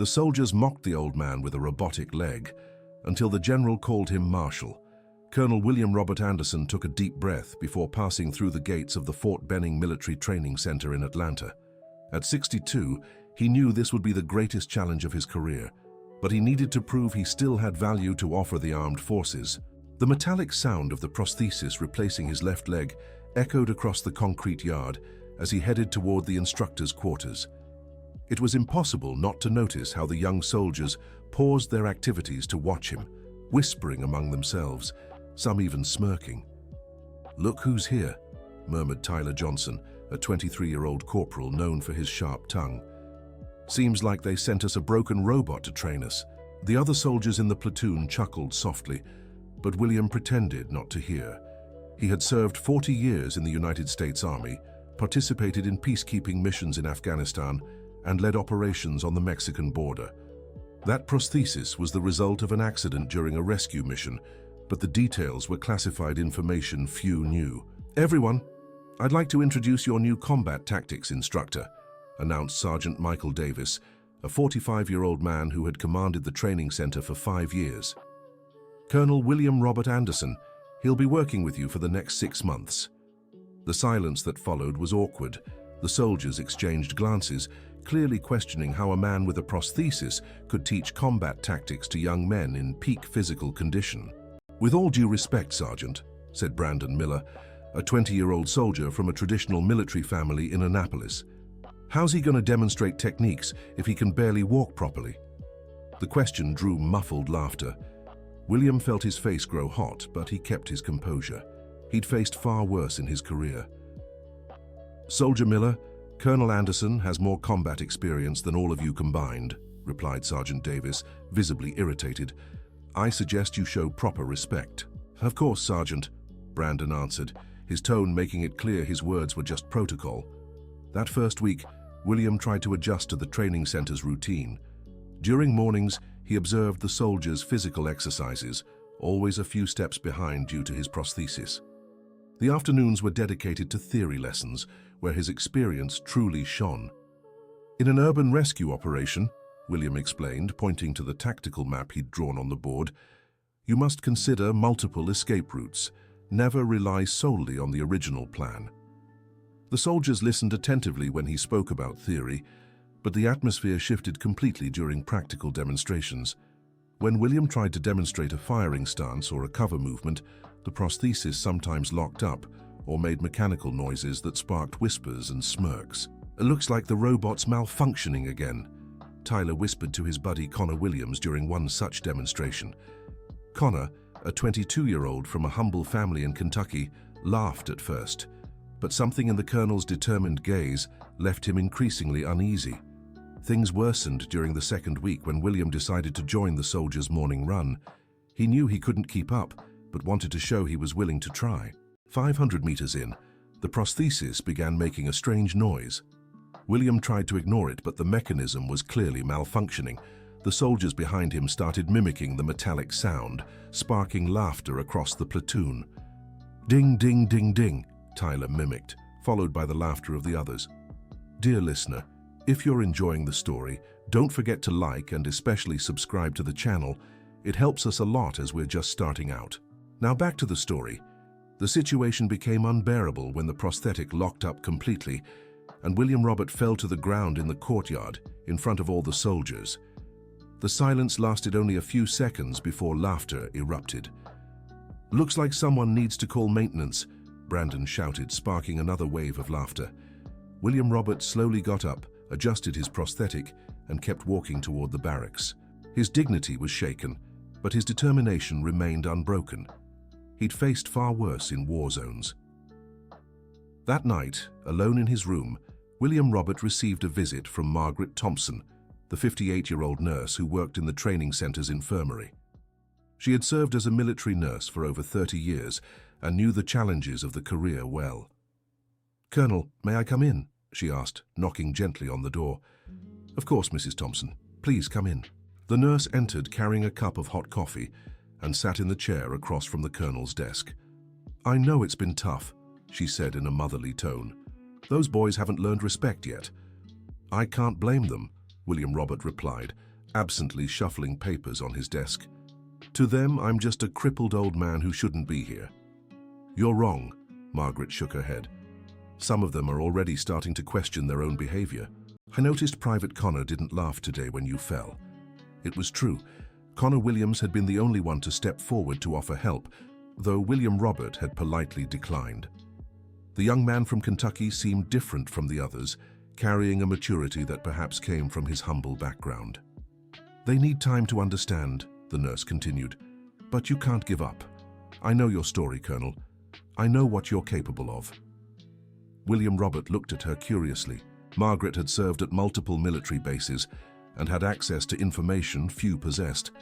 The soldiers mocked the old man with a robotic leg, until the general called him Marshal. Colonel William Robert Anderson took a deep breath before passing through the gates of the Fort Benning Military Training Center in Atlanta. At 62, he knew this would be the greatest challenge of his career, but he needed to prove he still had value to offer the armed forces. The metallic sound of the prosthesis replacing his left leg echoed across the concrete yard as he headed toward the instructor's quarters. It was impossible not to notice how the young soldiers paused their activities to watch him, whispering among themselves, some even smirking. "Look who's here," murmured Tyler Johnson, a 23-year-old corporal known for his sharp tongue. "Seems like they sent us a broken robot to train us." The other soldiers in the platoon chuckled softly, but William pretended not to hear. He had served 40 years in the United States Army, participated in peacekeeping missions in Afghanistan, and led operations on the Mexican border. That prosthesis was the result of an accident during a rescue mission, but the details were classified information few knew. "Everyone, I'd like to introduce your new combat tactics instructor," announced Sergeant Michael Davis, a 45-year-old man who had commanded the training center for 5 years. "Colonel William Robert Anderson. He'll be working with you for the next 6 months." The silence that followed was awkward. The soldiers exchanged glances, clearly questioning how a man with a prosthesis could teach combat tactics to young men in peak physical condition. "With all due respect, Sergeant," said Brandon Miller, a 20-year-old soldier from a traditional military family in Annapolis. "How's he going to demonstrate techniques if he can barely walk properly?" The question drew muffled laughter. William felt his face grow hot, but he kept his composure. He'd faced far worse in his career. "Soldier Miller, Colonel Anderson has more combat experience than all of you combined," replied Sergeant Davis, visibly irritated. "I suggest you show proper respect." "Of course, Sergeant," Brandon answered, his tone making it clear his words were just protocol. That first week, William tried to adjust to the training center's routine. During mornings, he observed the soldiers' physical exercises, always a few steps behind due to his prosthesis. The afternoons were dedicated to theory lessons, where his experience truly shone. "In an urban rescue operation," William explained, pointing to the tactical map he'd drawn on the board, "you must consider multiple escape routes. Never rely solely on the original plan." The soldiers listened attentively when he spoke about theory, but the atmosphere shifted completely during practical demonstrations. When William tried to demonstrate a firing stance or a cover movement, the prosthesis sometimes locked up or made mechanical noises that sparked whispers and smirks. "It looks like the robot's malfunctioning again," Tyler whispered to his buddy Connor Williams during one such demonstration. Connor, a 22-year-old from a humble family in Kentucky, laughed at first, but something in the colonel's determined gaze left him increasingly uneasy. Things worsened during the second week when William decided to join the soldiers' morning run. He knew he couldn't keep up, but wanted to show he was willing to try. 500 meters in, the prosthesis began making a strange noise. William tried to ignore it, but the mechanism was clearly malfunctioning. The soldiers behind him started mimicking the metallic sound, sparking laughter across the platoon. "Ding, ding, ding, ding," Tyler mimicked, followed by the laughter of the others. Dear listener, if you're enjoying the story, don't forget to like and especially subscribe to the channel. It helps us a lot as we're just starting out. Now back to the story. The situation became unbearable when the prosthetic locked up completely, and William Robert fell to the ground in the courtyard in front of all the soldiers. The silence lasted only a few seconds before laughter erupted. "Looks like someone needs to call maintenance," Brandon shouted, sparking another wave of laughter. William Robert slowly got up, adjusted his prosthetic, and kept walking toward the barracks. His dignity was shaken, but his determination remained unbroken. He'd faced far worse in war zones. That night, alone in his room, William Robert received a visit from Margaret Thompson, the 58-year-old nurse who worked in the training center's infirmary. She had served as a military nurse for over 30 years and knew the challenges of the career well. "Colonel, may I come in?" she asked, knocking gently on the door. "Of course, Mrs. Thompson. Please come in." The nurse entered carrying a cup of hot coffee and sat in the chair across from the colonel's desk. "I know it's been tough," she said in a motherly tone. "Those boys haven't learned respect yet." "I can't blame them," William Robert replied, absently shuffling papers on his desk. To them, I'm just a crippled old man who shouldn't be here. You're wrong, Margaret shook her head. Some of them are already starting to question their own behavior. I noticed Private Connor didn't laugh today when you fell. It was true. Connor Williams had been the only one to step forward to offer help, though William Robert had politely declined. The young man from Kentucky seemed different from the others, carrying a maturity that perhaps came from his humble background. They need time to understand, the nurse continued, but you can't give up. I know your story, Colonel. I know what you're capable of. William Robert looked at her curiously. Margaret had served at multiple military bases and had access to information few possessed.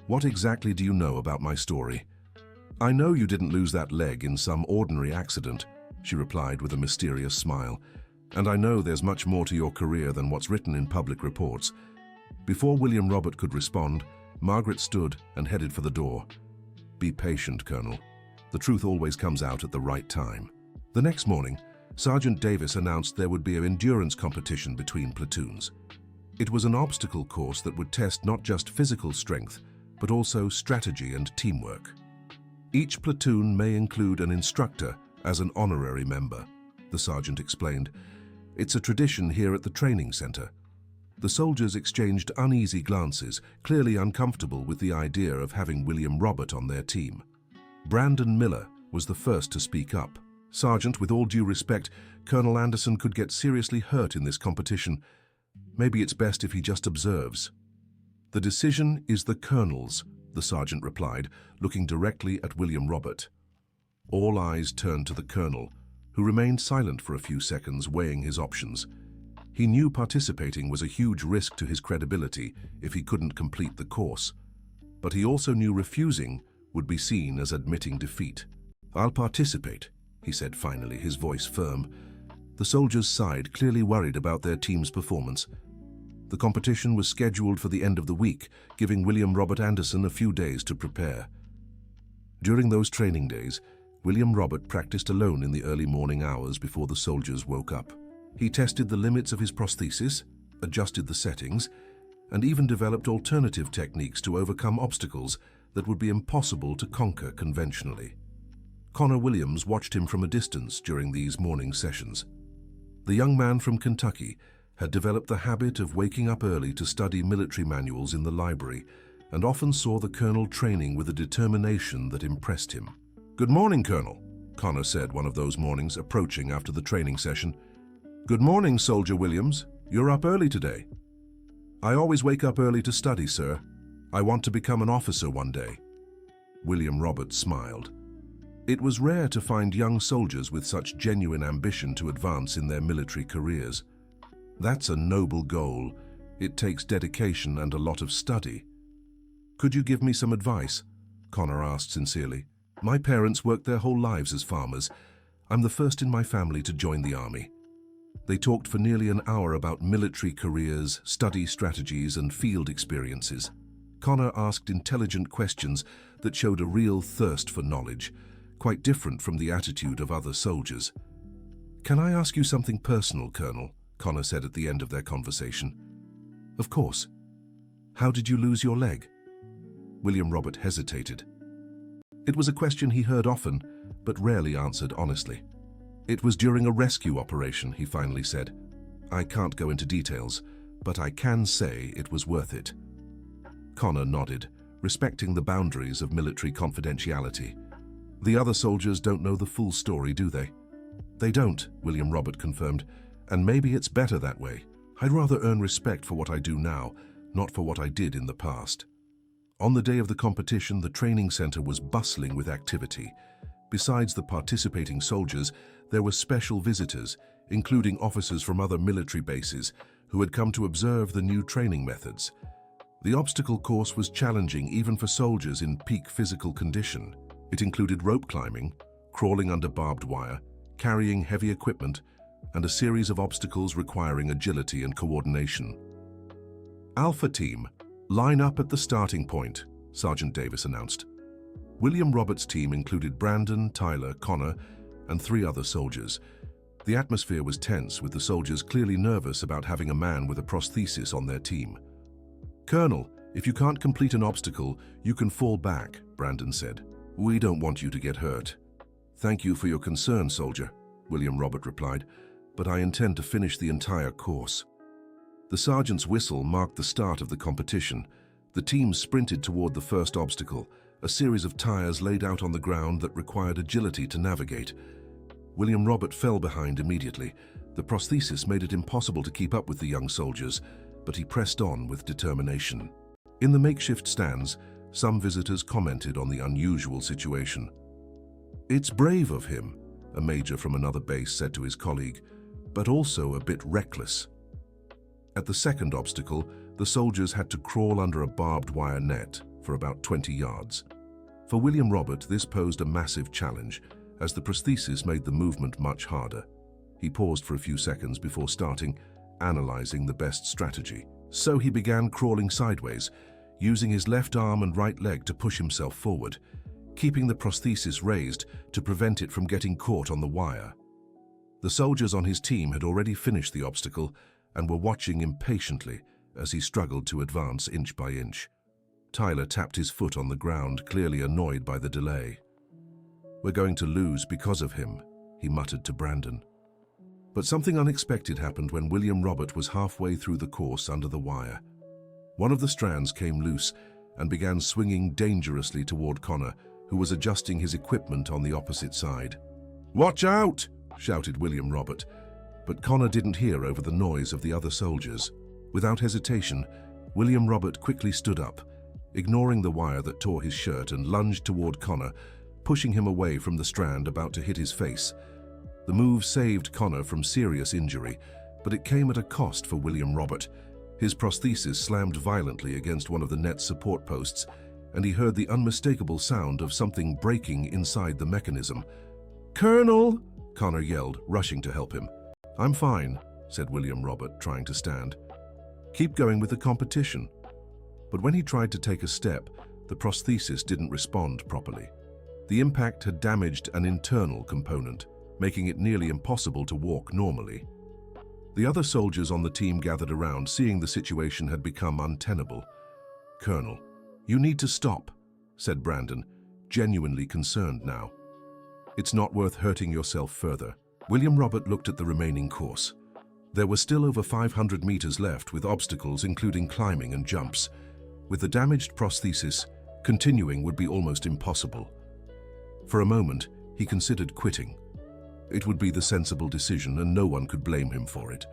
What exactly do you know about my story? I know you didn't lose that leg in some ordinary accident, she replied with a mysterious smile. And I know there's much more to your career than what's written in public reports. Before William Robert could respond, Margaret stood and headed for the door. Be patient, Colonel. The truth always comes out at the right time. The next morning, Sergeant Davis announced there would be an endurance competition between platoons. It was an obstacle course that would test not just physical strength, but also strategy and teamwork. Each platoon may include an instructor as an honorary member, the sergeant explained. It's a tradition here at the training center. The soldiers exchanged uneasy glances, clearly uncomfortable with the idea of having William Robert on their team. Brandon Miller was the first to speak up. Sergeant, with all due respect, Colonel Anderson could get seriously hurt in this competition. Maybe it's best if he just observes. The decision is the Colonel's, the sergeant replied, looking directly at William Robert. All eyes turned to the Colonel, who remained silent for a few seconds, weighing his options. He knew participating was a huge risk to his credibility if he couldn't complete the course. But he also knew refusing would be seen as admitting defeat. I'll participate, he said finally, his voice firm. The soldiers sighed, clearly worried about their team's performance. The competition was scheduled for the end of the week, giving William Robert Anderson a few days to prepare. During those training days, William Robert practiced alone in the early morning hours before the soldiers woke up. He tested the limits of his prosthesis, adjusted the settings, and even developed alternative techniques to overcome obstacles that would be impossible to conquer conventionally. Connor Williams watched him from a distance during these morning sessions. The young man from Kentucky had developed the habit of waking up early to study military manuals in the library and often saw the colonel training with a determination that impressed him. Good morning, Colonel, Connor said one of those mornings, approaching after the training session. Good morning, Soldier Williams. You're up early today. I always wake up early to study, sir. I want to become an officer one day. William Robert smiled. It was rare to find young soldiers with such genuine ambition to advance in their military careers. That's a noble goal. It takes dedication and a lot of study. Could you give me some advice? Connor asked sincerely. My parents worked their whole lives as farmers. I'm the first in my family to join the army. They talked for nearly an hour about military careers, study strategies, and field experiences. Connor asked intelligent questions that showed a real thirst for knowledge, quite different from the attitude of other soldiers. Can I ask you something personal, Colonel? Connor said at the end of their conversation. Of course. How did you lose your leg? William Robert hesitated. It was a question he heard often, but rarely answered honestly. It was during a rescue operation, he finally said. I can't go into details, but I can say it was worth it. Connor nodded, respecting the boundaries of military confidentiality. The other soldiers don't know the full story, do they? They don't, William Robert confirmed, and maybe it's better that way. I'd rather earn respect for what I do now, not for what I did in the past. On the day of the competition, the training center was bustling with activity. Besides the participating soldiers, there were special visitors, including officers from other military bases, who had come to observe the new training methods. The obstacle course was challenging even for soldiers in peak physical condition. It included rope climbing, crawling under barbed wire, carrying heavy equipment, and a series of obstacles requiring agility and coordination. Alpha Team, line up at the starting point, Sergeant Davis announced. William Roberts' team included Brandon, Tyler, Connor, and 3 other soldiers. The atmosphere was tense, with the soldiers clearly nervous about having a man with a prosthesis on their team. "Colonel, if you can't complete an obstacle, you can fall back," Brandon said. "We don't want you to get hurt." "Thank you for your concern, soldier," William Robert replied, "but I intend to finish the entire course." The sergeant's whistle marked the start of the competition. The team sprinted toward the first obstacle, a series of tires laid out on the ground that required agility to navigate. William Robert fell behind immediately. The prosthesis made it impossible to keep up with the young soldiers, but he pressed on with determination. In the makeshift stands, some visitors commented on the unusual situation. "It's brave of him," a major from another base said to his colleague, "but also a bit reckless." At the second obstacle, the soldiers had to crawl under a barbed wire net for about 20 yards. For William Robert, this posed a massive challenge, as the prosthesis made the movement much harder. He paused for a few seconds before starting, analyzing the best strategy. So he began crawling sideways, using his left arm and right leg to push himself forward, keeping the prosthesis raised to prevent it from getting caught on the wire. The soldiers on his team had already finished the obstacle and were watching impatiently as he struggled to advance inch by inch. Tyler tapped his foot on the ground, clearly annoyed by the delay. "We're going to lose because of him," he muttered to Brandon. But something unexpected happened when William Robert was halfway through the course under the wire. One of the strands came loose and began swinging dangerously toward Connor, who was adjusting his equipment on the opposite side. "Watch out!" shouted William Robert, but Connor didn't hear over the noise of the other soldiers. Without hesitation, William Robert quickly stood up, ignoring the wire that tore his shirt, and lunged toward Connor, pushing him away from the strand about to hit his face. The move saved Connor from serious injury, but it came at a cost for William Robert. His prosthesis slammed violently against one of the net's support posts, and he heard the unmistakable sound of something breaking inside the mechanism. "Colonel!" Connor yelled, rushing to help him. "I'm fine," said William Robert, trying to stand. "Keep going with the competition." But when he tried to take a step, the prosthesis didn't respond properly. The impact had damaged an internal component, making it nearly impossible to walk normally. The other soldiers on the team gathered around, seeing the situation had become untenable. "Colonel, you need to stop," said Brandon, genuinely concerned now. "It's not worth hurting yourself further." William Robert looked at the remaining course. There were still over 500 meters left, with obstacles including climbing and jumps. With the damaged prosthesis, continuing would be almost impossible. For a moment, he considered quitting. It would be the sensible decision, and no one could blame him for it.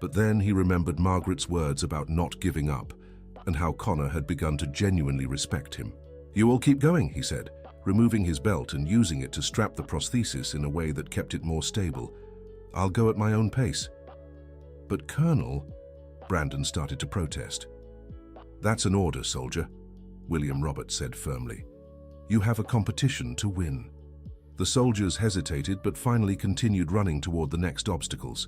But then he remembered Margaret's words about not giving up, and how Connor had begun to genuinely respect him. "You all keep going," he said, removing his belt and using it to strap the prosthesis in a way that kept it more stable. "I'll go at my own pace." "But Colonel," Brandon started to protest. "That's an order, soldier," William Robert said firmly. "You have a competition to win." The soldiers hesitated, but finally continued running toward the next obstacles.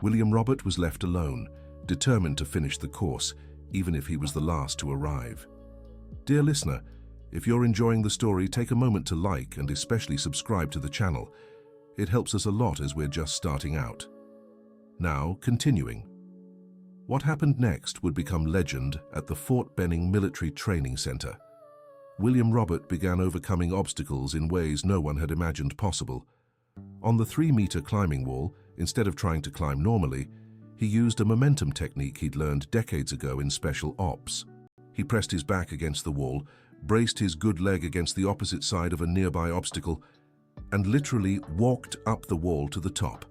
William Robert was left alone, determined to finish the course, even if he was the last to arrive. Dear listener, if you're enjoying the story, take a moment to like and especially subscribe to the channel. It helps us a lot as we're just starting out. Now, continuing. What happened next would become legend at the Fort Benning Military Training Center. William Robert began overcoming obstacles in ways no one had imagined possible. On the 3-meter climbing wall, instead of trying to climb normally, he used a momentum technique he'd learned decades ago in special ops. He pressed his back against the wall, braced his good leg against the opposite side of a nearby obstacle, and literally walked up the wall to the top.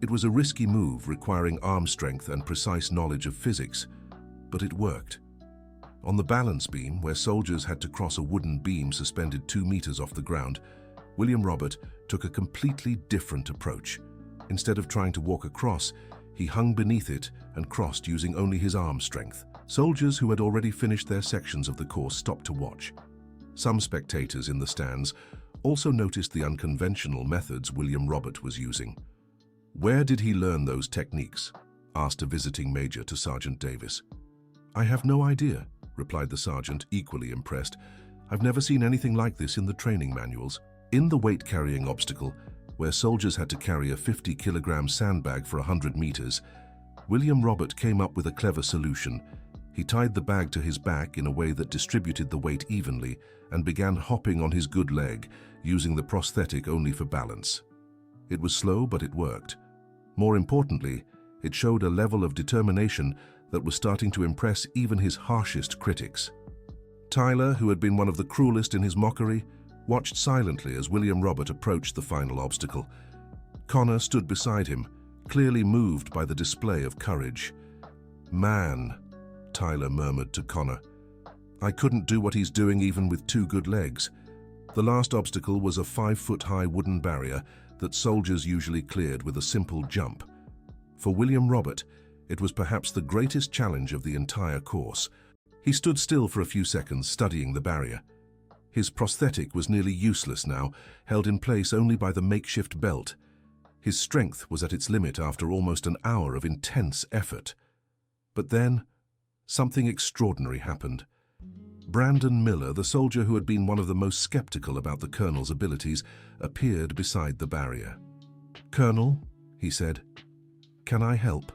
It was a risky move requiring arm strength and precise knowledge of physics, but it worked. On the balance beam, where soldiers had to cross a wooden beam suspended 2 meters off the ground, William Robert took a completely different approach. Instead of trying to walk across, he hung beneath it and crossed using only his arm strength. Soldiers who had already finished their sections of the course stopped to watch. Some spectators in the stands also noticed the unconventional methods William Robert was using. "Where did he learn those techniques?" asked a visiting major to Sergeant Davis. "I have no idea," replied the sergeant, equally impressed. "I've never seen anything like this in the training manuals." In the weight-carrying obstacle, where soldiers had to carry a 50-kilogram sandbag for 100 meters, William Robert came up with a clever solution. He tied the bag to his back in a way that distributed the weight evenly and began hopping on his good leg, using the prosthetic only for balance. It was slow, but it worked. More importantly, it showed a level of determination that was starting to impress even his harshest critics. Tyler, who had been one of the cruelest in his mockery, watched silently as William Robert approached the final obstacle. Connor stood beside him, clearly moved by the display of courage. "Man," Tyler murmured to Connor, "I couldn't do what he's doing even with 2 good legs." The last obstacle was a 5-foot-high wooden barrier that soldiers usually cleared with a simple jump. For William Robert, it was perhaps the greatest challenge of the entire course. He stood still for a few seconds, studying the barrier. His prosthetic was nearly useless now, held in place only by the makeshift belt. His strength was at its limit after almost an hour of intense effort. But then, something extraordinary happened. Brandon Miller, the soldier who had been one of the most skeptical about the colonel's abilities, appeared beside the barrier. "Colonel," he said, "can I help?"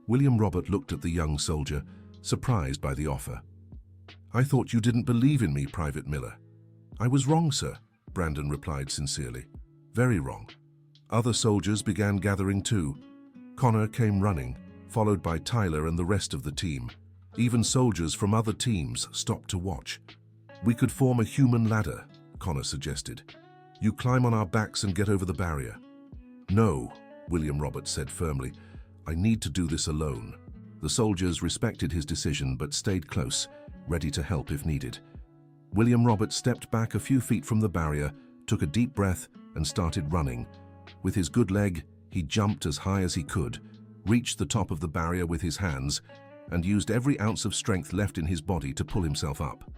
William Robert looked at the young soldier, surprised by the offer. "I thought you didn't believe in me, Private Miller." "I was wrong, sir," Brandon replied sincerely. "Very wrong." Other soldiers began gathering too. Connor came running, followed by Tyler and the rest of the team. Even soldiers from other teams stopped to watch. "We could form a human ladder," Connor suggested. "You climb on our backs and get over the barrier." "No," William Robert said firmly. "I need to do this alone." The soldiers respected his decision but stayed close, ready to help if needed. William Robert stepped back a few feet from the barrier, took a deep breath, and started running. With his good leg, he jumped as high as he could, reached the top of the barrier with his hands, and used every ounce of strength left in his body to pull himself up.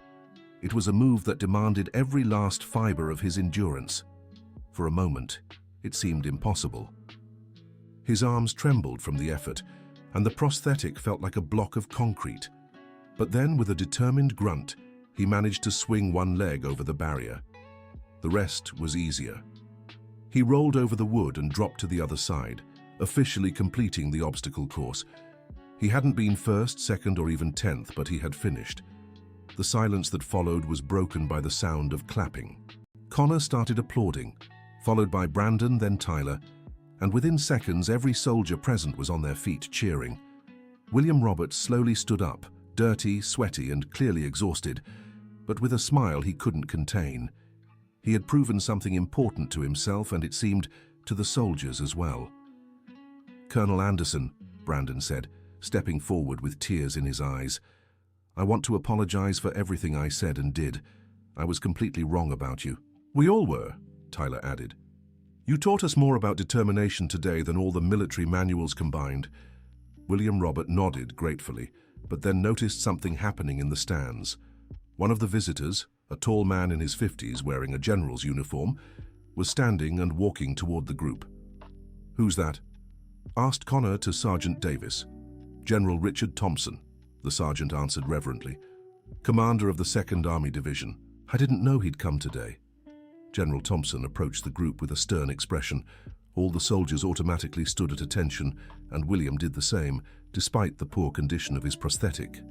It was a move that demanded every last fiber of his endurance. For a moment, it seemed impossible. His arms trembled from the effort, and the prosthetic felt like a block of concrete. But then, with a determined grunt, he managed to swing one leg over the barrier. The rest was easier. He rolled over the wood and dropped to the other side, officially completing the obstacle course. He hadn't been first, second, or even 10th, but he had finished. The silence that followed was broken by the sound of clapping. Connor started applauding, followed by Brandon, then Tyler, and within seconds every soldier present was on their feet cheering. William Robert slowly stood up, dirty, sweaty, and clearly exhausted, but with a smile he couldn't contain. He had proven something important to himself, and it seemed to the soldiers as well. "Colonel Anderson," Brandon said, stepping forward with tears in his eyes, "I want to apologize for everything I said and did. I was completely wrong about you." "We all were," Tyler added. "You taught us more about determination today than all the military manuals combined." William Robert nodded gratefully, but then noticed something happening in the stands. One of the visitors, a tall man in his 50s wearing a general's uniform, was standing and walking toward the group. "Who's that?" asked Connor to Sergeant Davis. "General Richard Thompson," the sergeant answered reverently. "Commander of the 2nd Army Division. I didn't know he'd come today." General Thompson approached the group with a stern expression. All the soldiers automatically stood at attention, and William did the same, despite the poor condition of his prosthetic.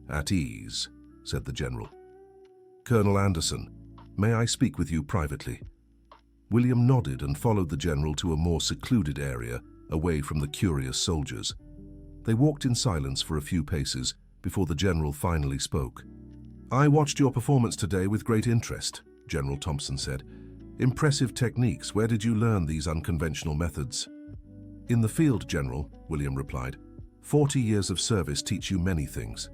"At ease," said the general. "Colonel Anderson, may I speak with you privately?" William nodded and followed the general to a more secluded area, away from the curious soldiers. They walked in silence for a few paces before the general finally spoke. "I watched your performance today with great interest," General Thompson said. "Impressive techniques. Where did you learn these unconventional methods?" "In the field, General," William replied. 40 years of service teach you many things."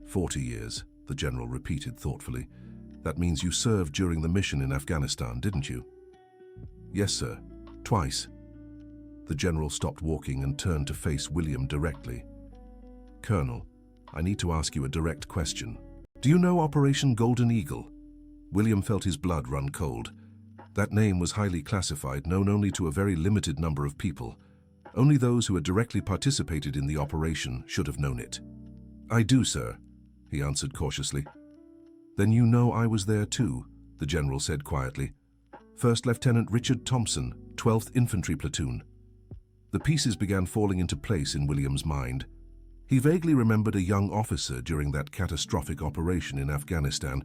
40 years, the general repeated thoughtfully. "That means you served during the mission in Afghanistan, didn't you?" "Yes, sir. Twice." The general stopped walking and turned to face William directly. "Colonel, I need to ask you a direct question. Do you know Operation Golden Eagle?" William felt his blood run cold. That name was highly classified, known only to a very limited number of people. Only those who had directly participated in the operation should have known it. "I do, sir," he answered cautiously. "Then you know I was there too," the general said quietly. First Lieutenant Richard Thompson, 12th Infantry Platoon. The pieces began falling into place in William's mind. He vaguely remembered a young officer during that catastrophic operation in Afghanistan,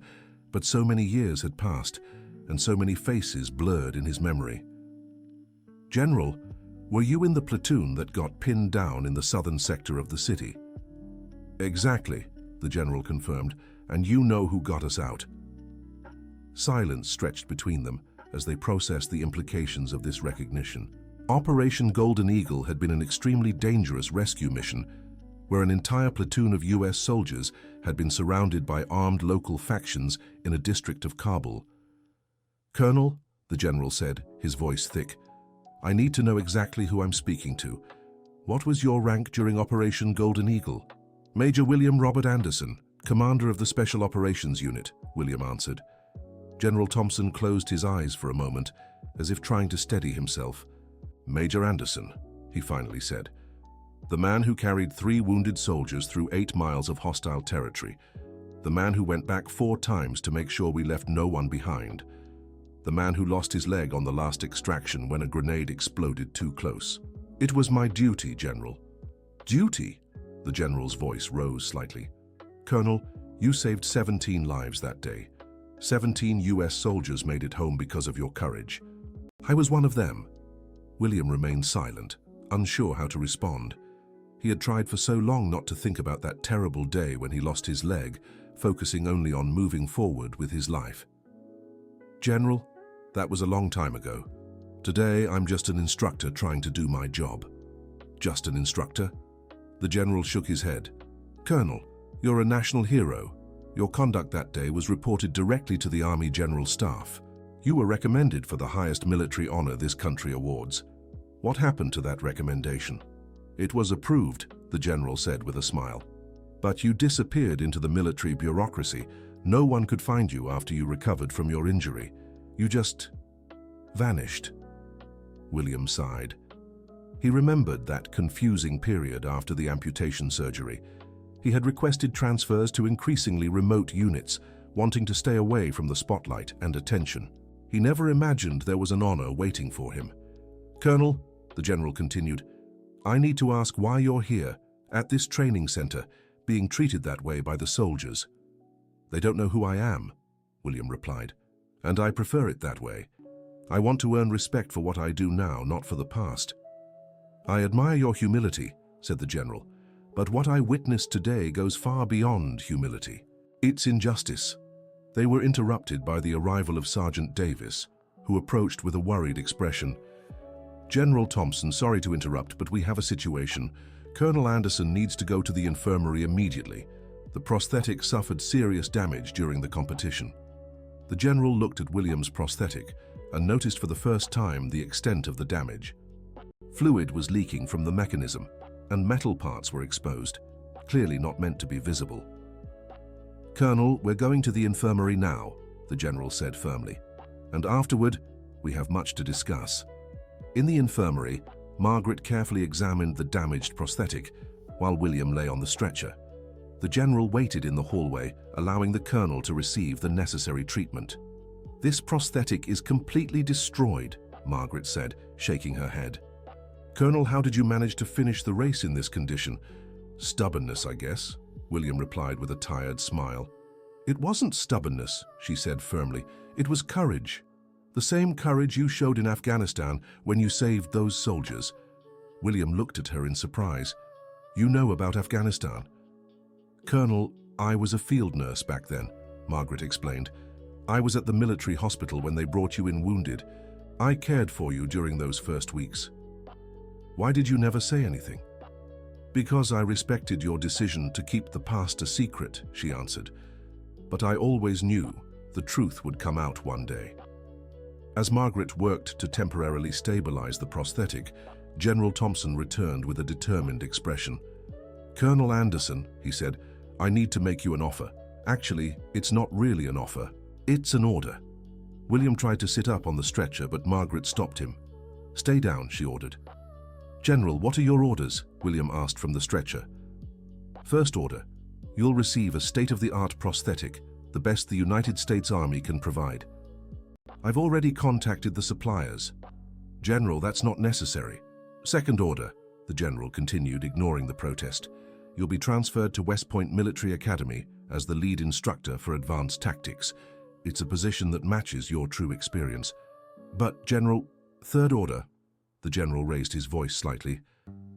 but so many years had passed, and so many faces blurred in his memory. General, were you in the platoon that got pinned down in the southern sector of the city? Exactly, the general confirmed, and you know who got us out. Silence stretched between them as they processed the implications of this recognition. Operation Golden Eagle had been an extremely dangerous rescue mission where an entire platoon of US soldiers had been surrounded by armed local factions in a district of Kabul. Colonel, the general said, his voice thick, I need to know exactly who I'm speaking to. What was your rank during Operation Golden Eagle? Major William Robert Anderson, commander of the Special Operations Unit, William answered. General Thompson closed his eyes for a moment, as if trying to steady himself. Major Anderson, he finally said. The man who carried 3 wounded soldiers through 8 miles of hostile territory. The man who went back 4 times to make sure we left no one behind. The man who lost his leg on the last extraction when a grenade exploded too close. It was my duty, General. Duty? The general's voice rose slightly. Colonel, you saved 17 lives that day. 17 US soldiers made it home because of your courage. I was one of them. William remained silent, unsure how to respond. He had tried for so long not to think about that terrible day when he lost his leg, focusing only on moving forward with his life. General, that was a long time ago. Today, I'm just an instructor trying to do my job. Just an instructor? The general shook his head. Colonel, you're a national hero. Your conduct that day was reported directly to the Army General Staff. You were recommended for the highest military honor this country awards. What happened to that recommendation? It was approved, the general said with a smile. But you disappeared into the military bureaucracy. No one could find you after you recovered from your injury. You just vanished. William sighed. He remembered that confusing period after the amputation surgery. He had requested transfers to increasingly remote units, wanting to stay away from the spotlight and attention. He never imagined there was an honor waiting for him. Colonel, the general continued, I need to ask why you're here, at this training center, being treated that way by the soldiers. They don't know who I am, William replied, and I prefer it that way. I want to earn respect for what I do now, not for the past. I admire your humility, said the general, but what I witnessed today goes far beyond humility. It's injustice. They were interrupted by the arrival of Sergeant Davis, who approached with a worried expression. General Thompson, sorry to interrupt, but we have a situation. Colonel Anderson needs to go to the infirmary immediately. The prosthetic suffered serious damage during the competition. The general looked at William's prosthetic and noticed for the first time the extent of the damage. Fluid was leaking from the mechanism, and metal parts were exposed, clearly not meant to be visible. Colonel, we're going to the infirmary now, the general said firmly, and afterward, we have much to discuss. In the infirmary, Margaret carefully examined the damaged prosthetic, while William lay on the stretcher. The general waited in the hallway, allowing the colonel to receive the necessary treatment. This prosthetic is completely destroyed, Margaret said, shaking her head. Colonel, how did you manage to finish the race in this condition? Stubbornness, I guess, William replied with a tired smile. It wasn't stubbornness, she said firmly. It was courage. The same courage you showed in Afghanistan when you saved those soldiers. William looked at her in surprise. You know about Afghanistan? Colonel, I was a field nurse back then, Margaret explained. I was at the military hospital when they brought you in wounded. I cared for you during those first weeks. Why did you never say anything? Because I respected your decision to keep the past a secret, she answered. But I always knew the truth would come out one day. As Margaret worked to temporarily stabilize the prosthetic, General Thompson returned with a determined expression. Colonel Anderson, he said, I need to make you an offer. Actually, it's not really an offer. It's an order. William tried to sit up on the stretcher, but Margaret stopped him. Stay down, she ordered. General, what are your orders? William asked from the stretcher. First order, you'll receive a state-of-the-art prosthetic, the best the United States Army can provide. I've already contacted the suppliers. General, that's not necessary. Second order, the general continued, ignoring the protest. You'll be transferred to West Point Military Academy as the lead instructor for advanced tactics. It's a position that matches your true experience. But, General, third order, the general raised his voice slightly.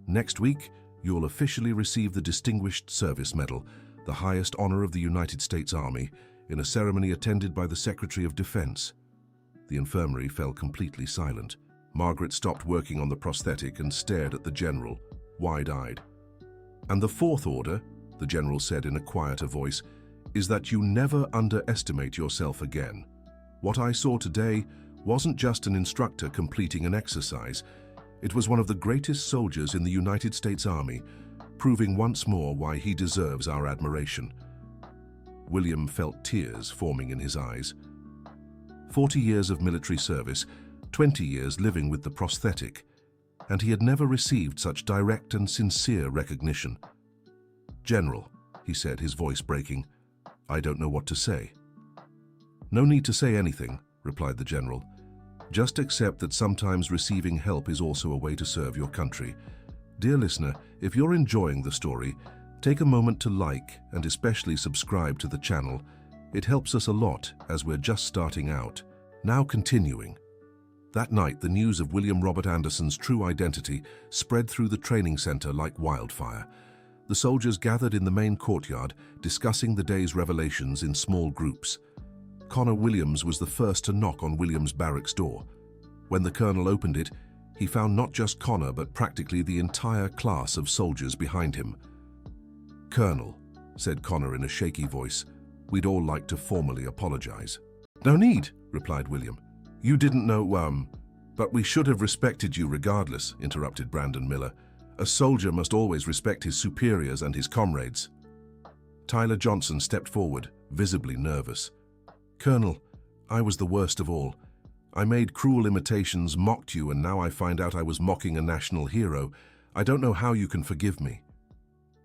Next week, you'll officially receive the Distinguished Service Medal, the highest honor of the United States Army, in a ceremony attended by the Secretary of Defense. The infirmary fell completely silent. Margaret stopped working on the prosthetic and stared at the general, wide-eyed. And the fourth order, the general said in a quieter voice, is that you never underestimate yourself again. What I saw today wasn't just an instructor completing an exercise. It was one of the greatest soldiers in the United States Army, proving once more why he deserves our admiration. William felt tears forming in his eyes. 40 years of military service, 20 years living with the prosthetic, and he had never received such direct and sincere recognition. General, he said, his voice breaking, I don't know what to say. No need to say anything, replied the general. Just accept that sometimes receiving help is also a way to serve your country. Dear listener, if you're enjoying the story, take a moment to like and especially subscribe to the channel. It helps us a lot as we're just starting out. Now continuing. That night, the news of William Robert Anderson's true identity spread through the training center like wildfire. The soldiers gathered in the main courtyard, discussing the day's revelations in small groups. Connor Williams was the first to knock on Williams' barracks door. When the colonel opened it, he found not just Connor but practically the entire class of soldiers behind him. Colonel, said Connor in a shaky voice, we'd all like to formally apologize. No need, replied William. You didn't know, but we should have respected you regardless, interrupted Brandon Miller. A soldier must always respect his superiors and his comrades. Tyler Johnson stepped forward, visibly nervous. Colonel, I was the worst of all. I made cruel imitations, mocked you, and now I find out I was mocking a national hero. I don't know how you can forgive me.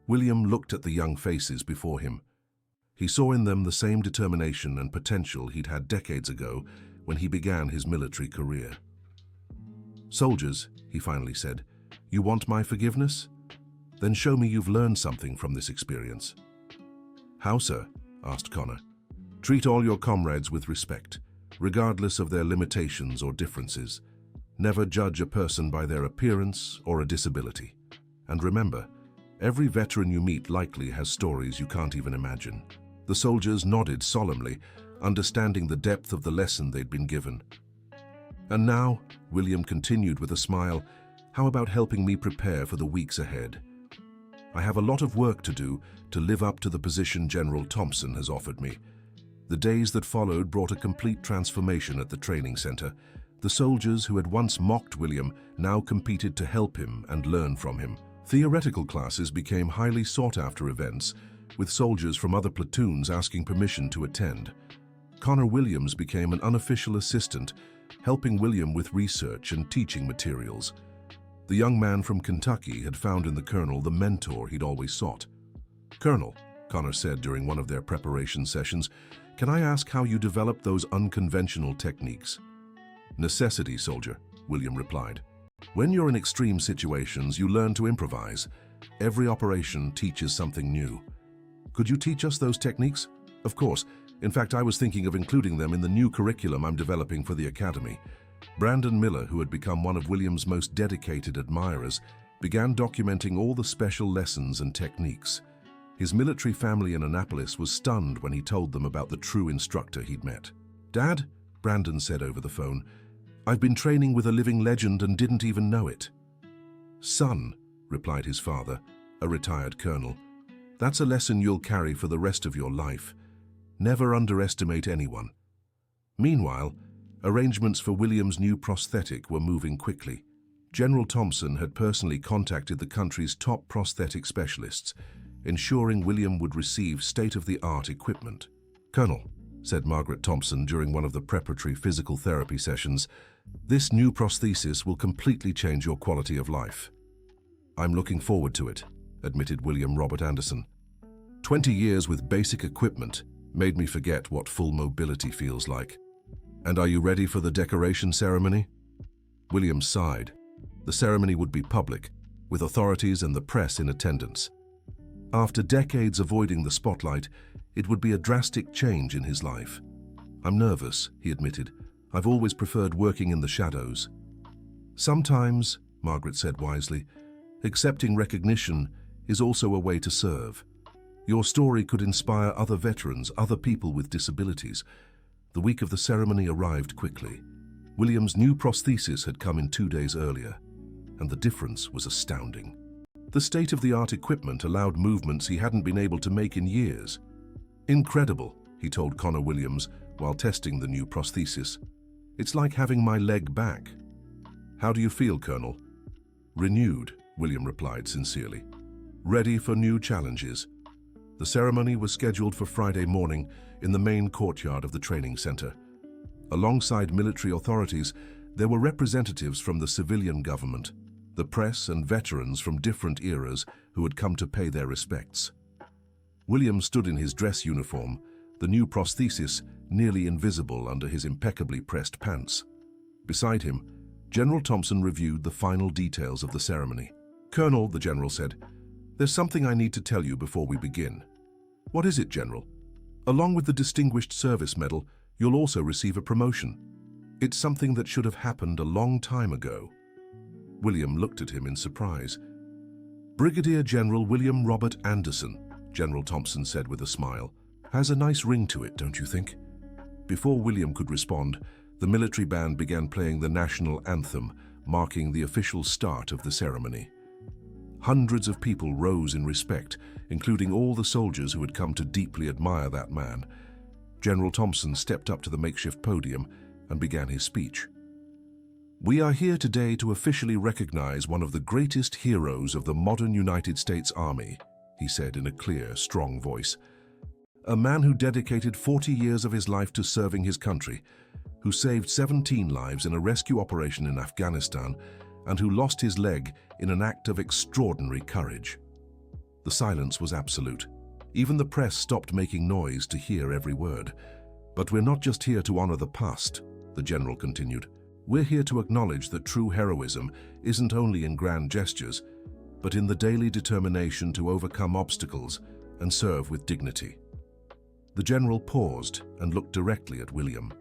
William looked at the young faces before him. He saw in them the same determination and potential he'd had decades ago when he began his military career. Soldiers, he finally said, you want my forgiveness? Then show me you've learned something from this experience. How, sir? Asked Connor. Treat all your comrades with respect, regardless of their limitations or differences. Never judge a person by their appearance or a disability. And remember, every veteran you meet likely has stories you can't even imagine. The soldiers nodded solemnly, understanding the depth of the lesson they'd been given. And now, William continued with a smile, how about helping me prepare for the weeks ahead? I have a lot of work to do to live up to the position General Thompson has offered me. The days that followed brought a complete transformation at the training center. The soldiers who had once mocked William now competed to help him and learn from him. Theoretical classes became highly sought-after events, with soldiers from other platoons asking permission to attend. Connor Williams became an unofficial assistant, helping William with research and teaching materials. The young man from Kentucky had found in the colonel the mentor he'd always sought. Colonel, Connor said during one of their preparation sessions, can I ask how you developed those unconventional techniques? Necessity, soldier, William replied. When you're in extreme situations, you learn to improvise. Every operation teaches something new. Could you teach us those techniques? Of course. In fact, I was thinking of including them in the new curriculum I'm developing for the academy. Brandon Miller, who had become one of William's most dedicated admirers, began documenting all the special lessons and techniques. His military family in Annapolis was stunned when he told them about the true instructor he'd met. Dad, Brandon said over the phone, I've been training with a living legend and didn't even know it. Son, replied his father, a retired colonel, that's a lesson you'll carry for the rest of your life. Never underestimate anyone. Meanwhile, arrangements for William's new prosthetic were moving quickly. General Thompson had personally contacted the country's top prosthetic specialists, ensuring William would receive state-of-the-art equipment. Colonel, said Margaret Thompson during one of the preparatory physical therapy sessions, this new prosthesis will completely change your quality of life. I'm looking forward to it, admitted William Robert Anderson. 20 years with basic equipment made me forget what full mobility feels like. "And are you ready for the decoration ceremony?" William sighed. The ceremony would be public, with authorities and the press in attendance. After decades avoiding the spotlight, it would be a drastic change in his life. "I'm nervous," he admitted. "I've always preferred working in the shadows." "Sometimes," Margaret said wisely, "accepting recognition is also a way to serve. Your story could inspire other veterans, other people with disabilities." The week of the ceremony arrived quickly. William's new prosthesis had come in 2 days earlier, and the difference was astounding. The state-of-the-art equipment allowed movements he hadn't been able to make in years. "Incredible," he told Connor Williams while testing the new prosthesis. "It's like having my leg back." "How do you feel, Colonel?" "Renewed," William replied sincerely. "Ready for new challenges." The ceremony was scheduled for Friday morning in the main courtyard of the training center. Alongside military authorities, there were representatives from the civilian government, the press and veterans from different eras who had come to pay their respects. William stood in his dress uniform, the new prosthesis nearly invisible under his impeccably pressed pants. Beside him, General Thompson reviewed the final details of the ceremony. "Colonel," the general said, "there's something I need to tell you before we begin." "What is it, General?" "Along with the Distinguished Service Medal, you'll also receive a promotion. It's something that should have happened a long time ago." William looked at him in surprise. "Brigadier General William Robert Anderson," General Thompson said with a smile. "Has a nice ring to it, don't you think?" Before William could respond, the military band began playing the national anthem, marking the official start of the ceremony. Hundreds of people rose in respect, including all the soldiers who had come to deeply admire that man. General Thompson stepped up to the makeshift podium and began his speech. "We are here today to officially recognize one of the greatest heroes of the modern United States Army," he said in a clear, strong voice. "A man who dedicated 40 years of his life to serving his country, who saved 17 lives in a rescue operation in Afghanistan, and who lost his leg in an act of extraordinary courage." The silence was absolute. Even the press stopped making noise to hear every word. "But we're not just here to honor the past," the general continued. "We're here to acknowledge that true heroism isn't only in grand gestures, but in the daily determination to overcome obstacles and serve with dignity." The general paused and looked directly at William.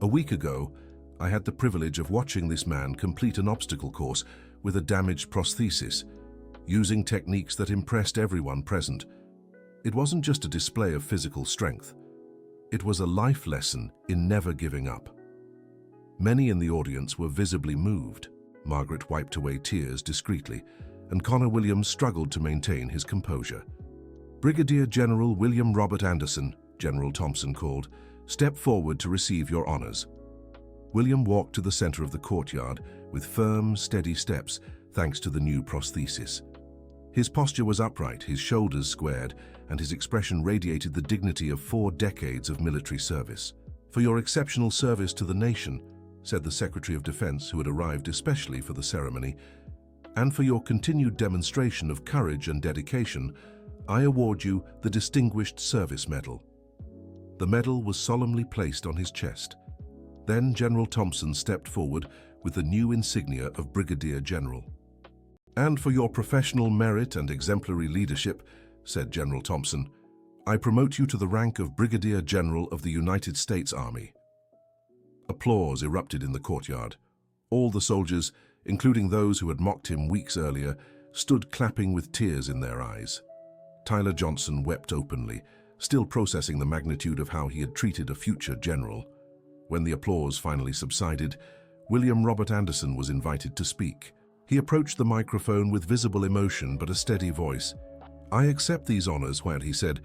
"A week ago, I had the privilege of watching this man complete an obstacle course with a damaged prosthesis, using techniques that impressed everyone present. It wasn't just a display of physical strength. It was a life lesson in never giving up." Many in the audience were visibly moved. Margaret wiped away tears discreetly, and Connor Williams struggled to maintain his composure. "Brigadier General William Robert Anderson," General Thompson called, "step forward to receive your honors." William walked to the center of the courtyard with firm, steady steps, thanks to the new prosthesis. His posture was upright, his shoulders squared, and his expression radiated the dignity of 4 decades of military service. "For your exceptional service to the nation," said the Secretary of Defense, who had arrived especially for the ceremony, "and for your continued demonstration of courage and dedication, I award you the Distinguished Service Medal." The medal was solemnly placed on his chest. Then General Thompson stepped forward with the new insignia of Brigadier General. "And for your professional merit and exemplary leadership," said General Thompson, "I promote you to the rank of Brigadier General of the United States Army." Applause erupted in the courtyard. All the soldiers, including those who had mocked him weeks earlier, stood clapping with tears in their eyes. Tyler Johnson wept openly, still processing the magnitude of how he had treated a future general. When the applause finally subsided, William Robert Anderson was invited to speak. He approached the microphone with visible emotion but a steady voice. "I accept these honors," he said,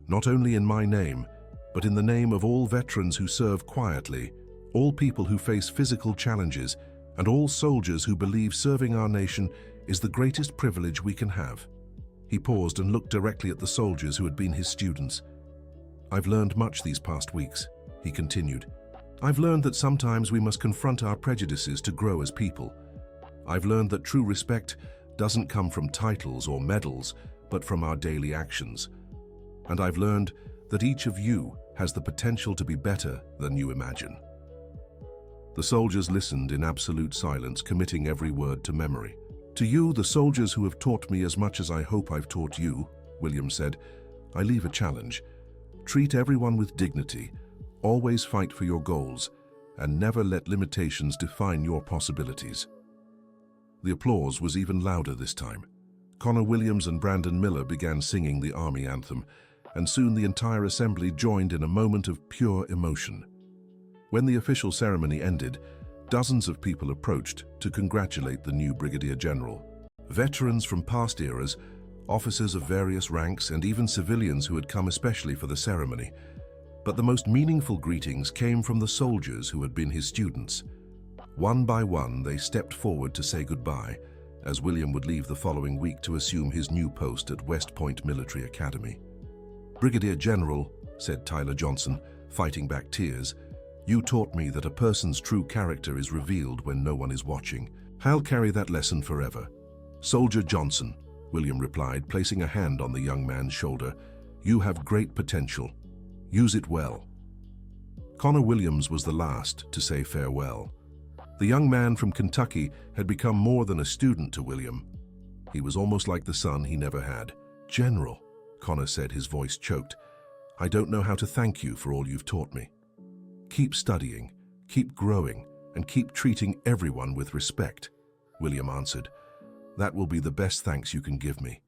"not only in my name, but in the name of all veterans who serve quietly, all people who face physical challenges, and all soldiers who believe serving our nation is the greatest privilege we can have." He paused and looked directly at the soldiers who had been his students. "I've learned much these past weeks," he continued. "I've learned that sometimes we must confront our prejudices to grow as people. I've learned that true respect doesn't come from titles or medals, but from our daily actions. And I've learned that each of you has the potential to be better than you imagine." The soldiers listened in absolute silence, committing every word to memory. "To you, the soldiers who have taught me as much as I hope I've taught you," William said, "I leave a challenge. Treat everyone with dignity, always fight for your goals, and never let limitations define your possibilities." The applause was even louder this time. Connor Williams and Brandon Miller began singing the Army anthem, and soon the entire assembly joined in a moment of pure emotion. When the official ceremony ended, dozens of people approached to congratulate the new Brigadier General. Veterans from past eras, officers of various ranks, and even civilians who had come especially for the ceremony. But the most meaningful greetings came from the soldiers who had been his students. One by one, they stepped forward to say goodbye, as William would leave the following week to assume his new post at West Point Military Academy. "Brigadier General," said Tyler Johnson, fighting back tears, "you taught me that a person's true character is revealed when no one is watching. I'll carry that lesson forever." "Soldier Johnson," William replied, placing a hand on the young man's shoulder, "you have great potential. Use it well." Connor Williams was the last to say farewell. The young man from Kentucky had become more than a student to William. He was almost like the son he never had. "General," Connor said, his voice choked, "I don't know how to thank you for all you've taught me. Keep studying, keep growing, and keep treating everyone with respect," William answered. "That will be the best thanks you can give me.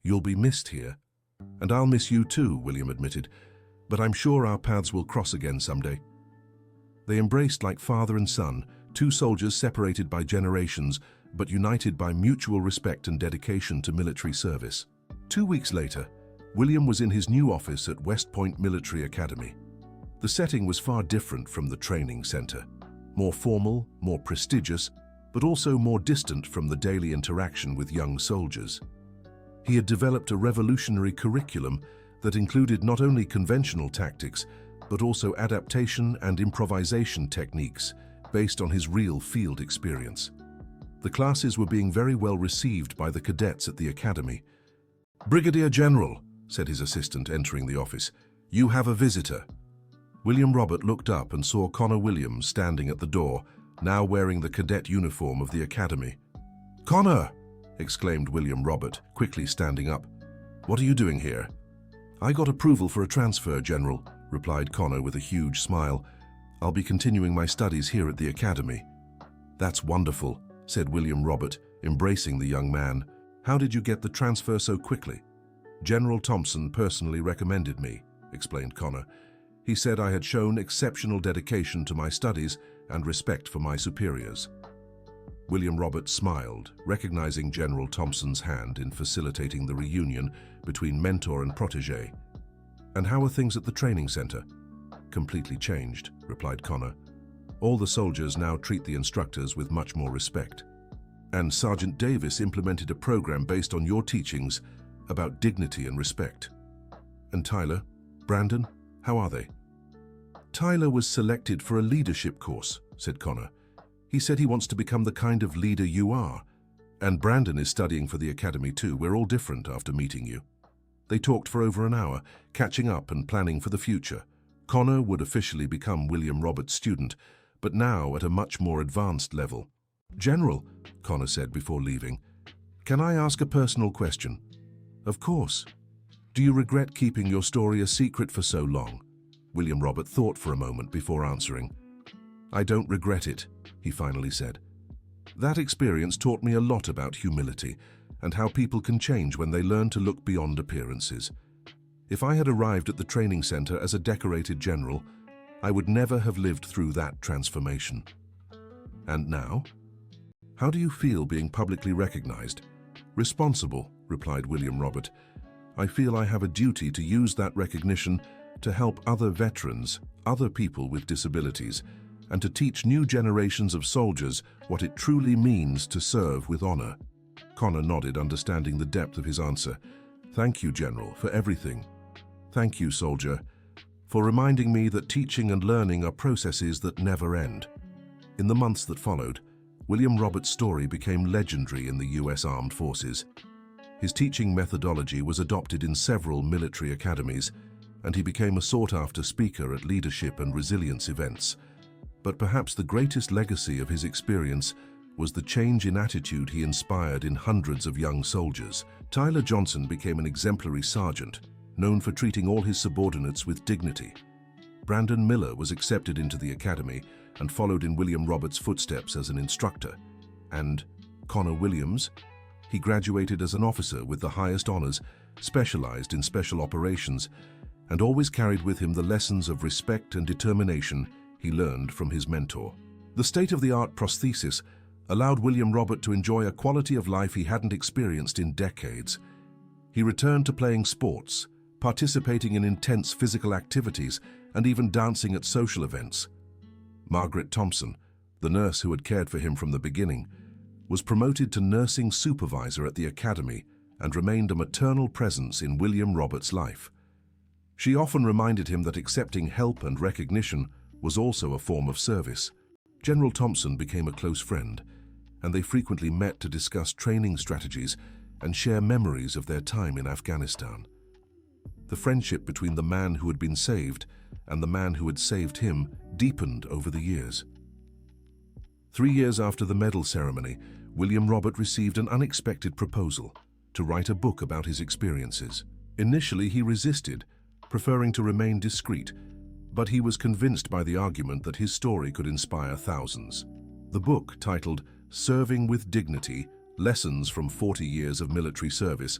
You'll be missed here." "And I'll miss you too," William admitted, "but I'm sure our paths will cross again someday." They embraced like father and son, two soldiers separated by generations, but united by mutual respect and dedication to military service. 2 weeks later, William was in his new office at West Point Military Academy. The setting was far different from the training center. More formal, more prestigious, but also more distant from the daily interaction with young soldiers. He had developed a revolutionary curriculum that included not only conventional tactics, but also adaptation and improvisation techniques based on his real field experience. The classes were being very well received by the cadets at the academy. "Brigadier General," said his assistant, entering the office, "you have a visitor." William Robert looked up and saw Connor Williams standing at the door, now wearing the cadet uniform of the academy. "Connor!" exclaimed William Robert, quickly standing up. "What are you doing here?" "I got approval for a transfer, General," replied Connor with a huge smile. "I'll be continuing my studies here at the academy." "That's wonderful," said William Robert, embracing the young man. "How did you get the transfer so quickly?" "General Thompson personally recommended me," explained Connor. "He said I had shown exceptional dedication to my studies and respect for my superiors." William Robert smiled, recognizing General Thompson's hand in facilitating the reunion between mentor and protege. "And how are things at the training center?" "Completely changed," replied Connor. "All the soldiers now treat the instructors with much more respect. And Sergeant Davis implemented a program based on your teachings about dignity and respect." "And Tyler, Brandon, how are they?" "Tyler was selected for a leadership course," said Connor. "He said he wants to become the kind of leader you are. And Brandon is studying for the academy too. We're all different after meeting you." They talked for over an hour, catching up and planning for the future. Connor would officially become William Robert's student, but now at a much more advanced level. "General," Connor said before leaving, "can I ask a personal question?" "Of course." "Do you regret keeping your story a secret for so long?" William Robert thought for a moment before answering. "I don't regret it," he finally said. "That experience taught me a lot about humility and how people can change when they learn to look beyond appearances. If I had arrived at the training center as a decorated general, I would never have lived through that transformation." "And now? How do you feel being publicly recognized?" "Responsible," replied William Robert. "I feel I have a duty to use that recognition to help other veterans, other people with disabilities, and to teach new generations of soldiers what it truly means to serve with honor." Connor nodded, understanding the depth of his answer. "Thank you, General, for everything. Thank you, soldier, for reminding me that teaching and learning are processes that never end." In the months that followed, William Robert's story became legendary in the U.S. Armed Forces. His teaching methodology was adopted in several military academies, and he became a sought-after speaker at leadership and resilience events. But perhaps the greatest legacy of his experience was the change in attitude he inspired in hundreds of young soldiers. Tyler Johnson became an exemplary sergeant, known for treating all his subordinates with dignity. Brandon Miller was accepted into the academy and followed in William Roberts' footsteps as an instructor. And Connor Williams, he graduated as an officer with the highest honors, specialized in special operations, and always carried with him the lessons of respect and determination he learned from his mentor. The state-of-the-art prosthesis allowed William Robert to enjoy a quality of life he hadn't experienced in decades. He returned to playing sports, participating in intense physical activities, and even dancing at social events. Margaret Thompson, the nurse who had cared for him from the beginning, was promoted to nursing supervisor at the academy and remained a maternal presence in William Roberts' life. She often reminded him that accepting help and recognition was also a form of service. General Thompson became a close friend, and they frequently met to discuss training strategies and share memories of their time in Afghanistan. The friendship between the man who had been saved and the man who had saved him deepened over the years. 3 years after the medal ceremony, William Robert received an unexpected proposal to write a book about his experiences. Initially, he resisted, preferring to remain discreet, but he was convinced by the argument that his story could inspire thousands. The book, titled Serving with Dignity: Lessons from 40 Years of Military Service,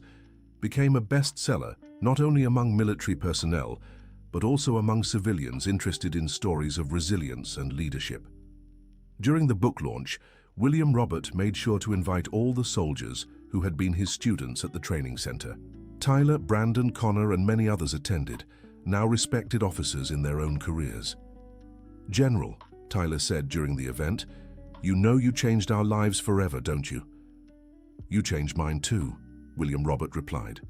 became a bestseller not only among military personnel, but also among civilians interested in stories of resilience and leadership. During the book launch, William Robert made sure to invite all the soldiers who had been his students at the training center. Tyler, Brandon, Connor, and many others attended, now respected officers in their own careers. "General," Tyler said during the event, "you know you changed our lives forever, don't you?" "You changed mine too," William Robert replied.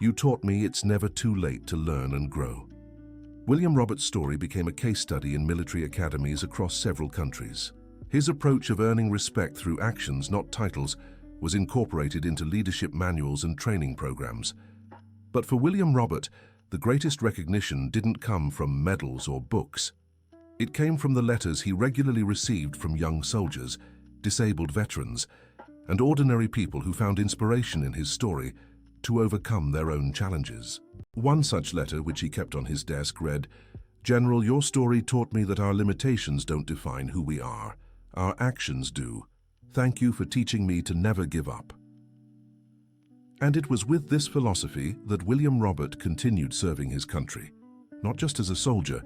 "You taught me it's never too late to learn and grow." William Robert's story became a case study in military academies across several countries. His approach of earning respect through actions, not titles, was incorporated into leadership manuals and training programs. But for William Robert, the greatest recognition didn't come from medals or books. It came from the letters he regularly received from young soldiers, disabled veterans, and ordinary people who found inspiration in his story to overcome their own challenges. One such letter, which he kept on his desk, read, "General, your story taught me that our limitations don't define who we are. Our actions do. Thank you for teaching me to never give up." And it was with this philosophy that William Robert continued serving his country, not just as a soldier,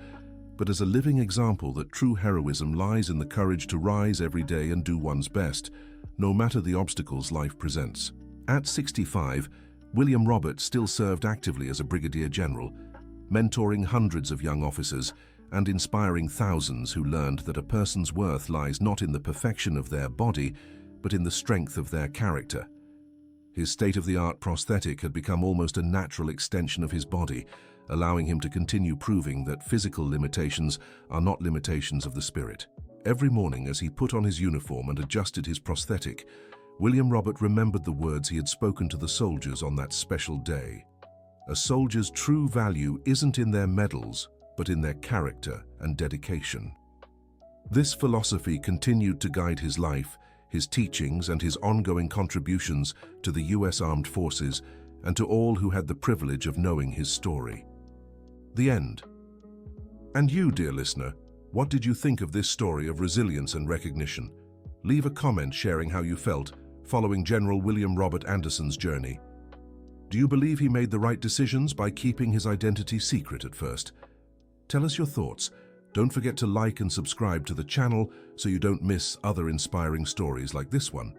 but as a living example that true heroism lies in the courage to rise every day and do one's best, no matter the obstacles life presents. At 65, William Robert still served actively as a brigadier general, mentoring hundreds of young officers and inspiring thousands who learned that a person's worth lies not in the perfection of their body, but in the strength of their character. His state-of-the-art prosthetic had become almost a natural extension of his body, allowing him to continue proving that physical limitations are not limitations of the spirit. Every morning, as he put on his uniform and adjusted his prosthetic, William Robert remembered the words he had spoken to the soldiers on that special day. A soldier's true value isn't in their medals, but in their character and dedication. This philosophy continued to guide his life, his teachings, and his ongoing contributions to the U.S. Armed Forces and to all who had the privilege of knowing his story. The end. And you, dear listener, what did you think of this story of resilience and recognition? Leave a comment sharing how you felt following General William Robert Anderson's journey. Do you believe he made the right decisions by keeping his identity secret at first? Tell us your thoughts. Don't forget to like and subscribe to the channel so you don't miss other inspiring stories like this one.